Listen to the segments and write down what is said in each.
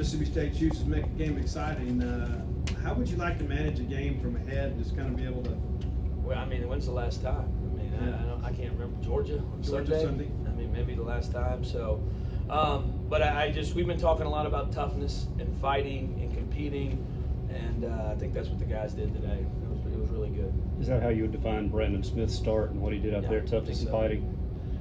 Mississippi State chooses to make a game exciting. How would you like to manage a game from ahead and just kind of be able to? Well, I mean, when's the last time? I mean, I can't remember. Georgia on Sunday. I mean, maybe the last time. So, but we've been talking a lot about toughness and fighting and competing, and I think that's what the guys did today. It was really good. Is that how you would define Brandon Smith's start and what he did out there, toughness and fighting?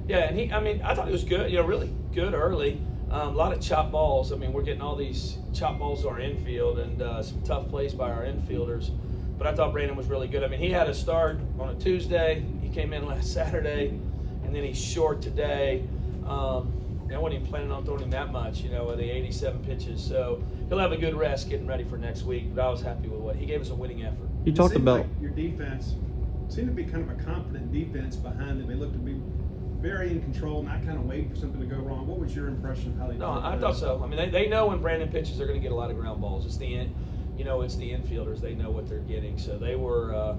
Yeah, and I thought he was good. Really good early. A lot of chop balls. I mean, we're getting all these chop balls to our infield and some tough plays by our infielders. But I thought Brandon was really good. I mean, he had a start on a Tuesday. He came in last Saturday, and then he's short today. I wasn't even planning on throwing him that much, with the 87 pitches. So he'll have a good rest getting ready for next week. But I was happy with what he gave us a winning effort. You talked about like your defense seemed to be kind of a confident defense behind them. They looked to be very in control, not kind of waiting for something to go wrong. What was your impression of how they? No, I thought so. I mean, they know when Brandon pitches, they're going to get a lot of ground balls. It's the infielders. They know what they're getting. So they were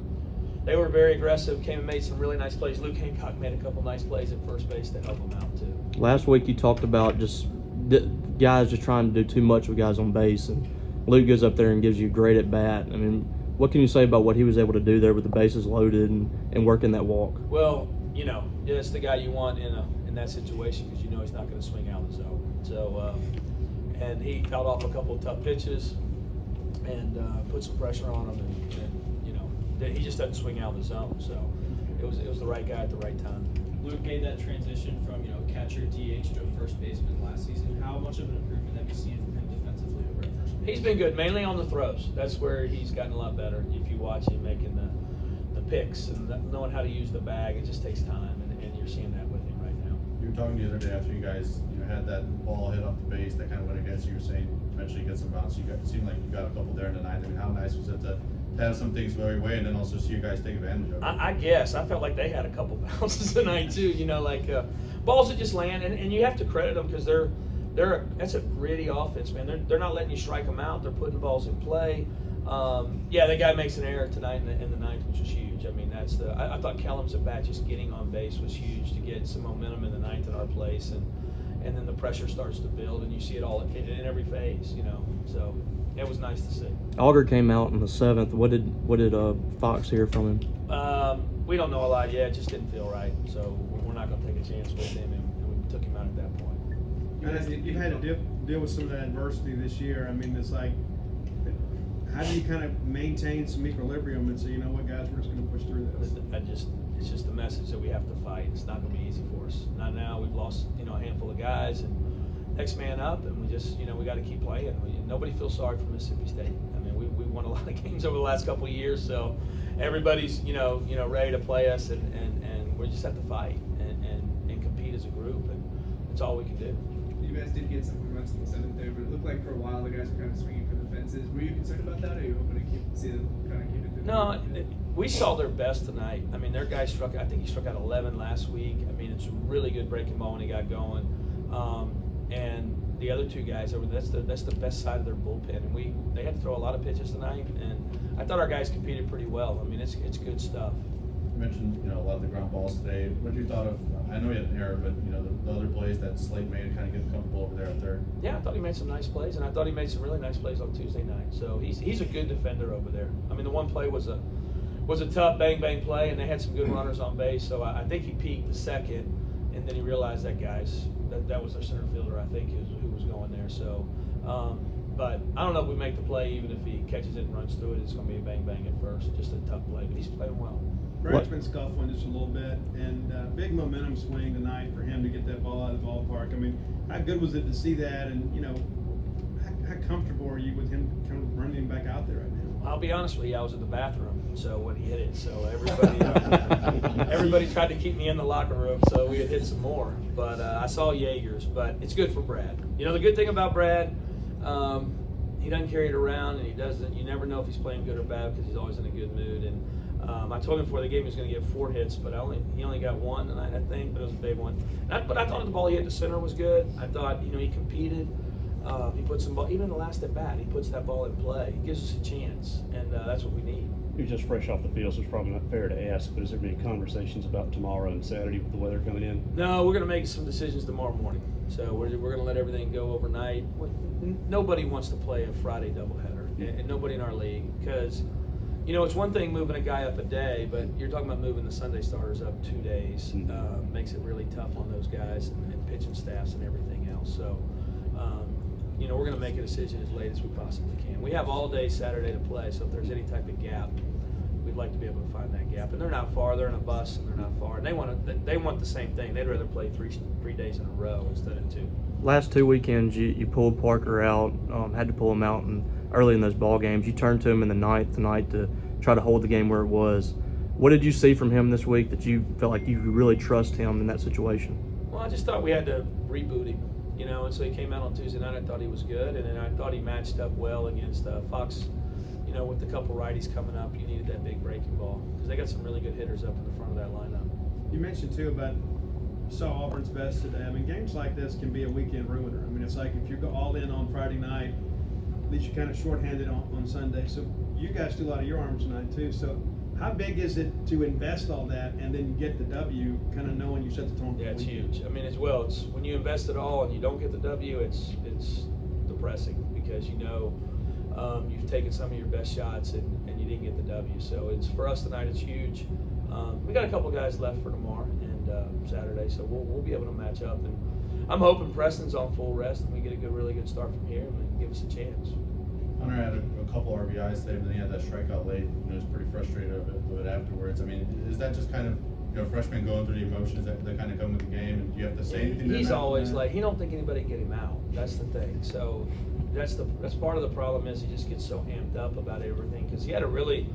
very aggressive. Came and made some really nice plays. Luke Hancock made a couple nice plays at first base to help them out too. Last week you talked about just guys just trying to do too much with guys on base, and Luke goes up there and gives you a great at bat. I mean, what can you say about what he was able to do there with the bases loaded and working that walk? Well, it's the guy you want in that situation because he's not going to swing out of the zone. So, and he fouled off a couple of tough pitches and put some pressure on him, and he just doesn't swing out of the zone. So, it was the right guy at the right time. Luke made that transition from catcher DH to a first baseman last season. How much of an improvement have you seen from him defensively over at first base? He's been good, mainly on the throws. That's where he's gotten a lot better. If you watch him making the picks and knowing how to use the bag, it just takes time, and you're seeing that with him right now. You were talking the other day after you guys had that ball hit off the base that kind of went against you. You were saying eventually get some bounce. It seemed like you got a couple there in the ninth. I mean, how nice was it to have some things go your way and then also see you guys take advantage of it? I guess I felt like they had a couple bounces tonight too. Balls that just land, and you have to credit them because that's a gritty offense, man. They're not letting you strike them out. They're putting balls in play. The guy makes an error tonight in the ninth, which was huge. I mean, I thought Kellum's at bat just getting on base was huge to get some momentum in the ninth in our place, and then the pressure starts to build, and you see it all in every phase, So it was nice to see. Auger came out in the seventh. What did Fox hear from him? We don't know a lot yet. It just didn't feel right, so we're not going to take a chance with him, and we took him out at that point. You've had to deal with some of that adversity this year. I mean, it's like, how do you kind of maintain some equilibrium and say, what, guys, we're just going to push through this? It's just a message that we have to fight. It's not going to be easy for us. Not now. We've lost, a handful of guys, and next man up, and we just, we got to keep playing. Nobody feels sorry for Mississippi State. I mean, we won a lot of games over the last couple of years, so everybody's, ready to play us, and we just have to fight and compete as a group, and that's all we can do. You guys did get some runs in the seventh there, but it looked like for a while the guys were kind of swinging for the fences. Were you concerned about that, or are you hoping to see them kind of keep it? No, we saw their best tonight. I mean, their guy I think he struck out 11 last week. I mean, it's a really good breaking ball when he got going. And the other two guys, that's the best side of their bullpen. And they had to throw a lot of pitches tonight, and I thought our guys competed pretty well. I mean, it's good stuff. You mentioned a lot of the ground balls today. What you thought of? I know he had an error, but the other plays that Slate made to kind of get comfortable over there at third. Yeah, I thought he made some nice plays, and I thought he made some really nice plays on Tuesday night. So he's a good defender over there. I mean, the one play was a tough bang play, and they had some good runners on base. So I think he peaked the second, and then he realized that was their center fielder, I think, who was going there. So, but I don't know if we make the play, even if he catches it and runs through it, it's going to be a bang at first. Just a tough play, but he's playing well. Brad's been scuffling just a little bit, and big momentum swing tonight for him to get that ball out of the ballpark. I mean, how good was it to see that, and how comfortable are you with him kind of running him back out there right now? I'll be honest with you, I was at the bathroom, so when he hit it, so everybody tried to keep me in the locker room, so we had hit some more. But I saw Yeager's, but it's good for Brad. The good thing about Brad, he doesn't carry it around, and you never know if he's playing good or bad because he's always in a good mood. And I told him before the game he was going to get 4 hits, but he only got 1 tonight, I think, but it was a big one. But I thought the ball he hit to center was good. I thought, he competed. He put some ball, even in the last at bat, he puts that ball in play. He gives us a chance, and that's what we need. You're just fresh off the field, so it's probably not fair to ask, but is there any conversations about tomorrow and Saturday with the weather coming in? No, we're going to make some decisions tomorrow morning. So we're going to let everything go overnight. Nobody wants to play a Friday doubleheader, and nobody in our league, because, you know, it's one thing moving a guy up a day, but you're talking about moving the Sunday starters up 2 days. Makes it really tough on those guys and pitching staffs and everything else. So, you know, we're going to make a decision as late as we possibly can. We have all day Saturday to play, so if there's any type of gap, we'd like to be able to find that gap. And they're not far. They're in a bus, and they're not far. And they want the same thing. They'd rather play three days in a row instead of 2. Last 2 weekends, you pulled Parker out, had to pull him out early in those ball games. You turned to him in the ninth tonight to try to hold the game where it was. What did you see from him this week that you felt like you could really trust him in that situation? Well, I just thought we had to reboot him, you know, and so he came out on Tuesday night. I thought he was good, and then I thought he matched up well against Fox. You know, with the couple righties coming up, you needed that big breaking ball because they got some really good hitters up in the front of that lineup. You mentioned too about saw Auburn's best today. I mean, games like this can be a weekend ruiner. I mean, it's like if you go all in on Friday night, at least you're kind of shorthanded on Sunday. So you guys do a lot of your arms tonight too. So how big is it to invest all that and then get the W, kind of knowing you set the tone? Yeah, it's huge. I mean, as well, it's when you invest it all and you don't get the W, it's depressing because you know you've taken some of your best shots and you didn't get the W. So it's for us tonight. It's huge. We got a couple guys left for tomorrow and Saturday, so we'll be able to match up. And I'm hoping Preston's on full rest and we get a really good start from here and give us a chance. Hunter had a couple RBIs today, but then he had that strikeout late. You know, he was pretty frustrated of it afterwards. I mean, is that just kind of, you know, freshmen going through the emotions that kind of come with the game, and do you have to say anything to him? He's after always that? like, he don't think anybody can get him out. That's the thing. So that's part of the problem is he just gets so amped up about everything because he had a really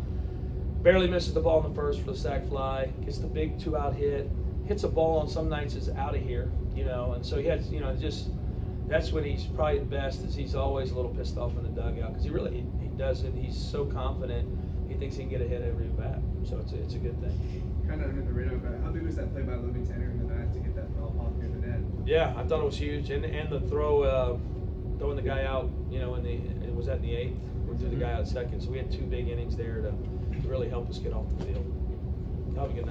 barely misses the ball in the first for the sac fly, gets the big 2-out hit, hits a ball on some nights is out of here, you know, and so he has, you know, just that's when he's probably the best is he's always a little pissed off in the dugout because he does it. He's so confident. He thinks he can get a hit every bat. So it's a good thing. Kind of under the radar, but how big was that play by Logan Tanner in the back to get that foul pop near the net? Yeah, I thought it was huge, and the throw, throwing the guy out, you know, it was at the 8th. We threw the guy out second, so we had 2 big innings there to really help us get off the field. Have a good night.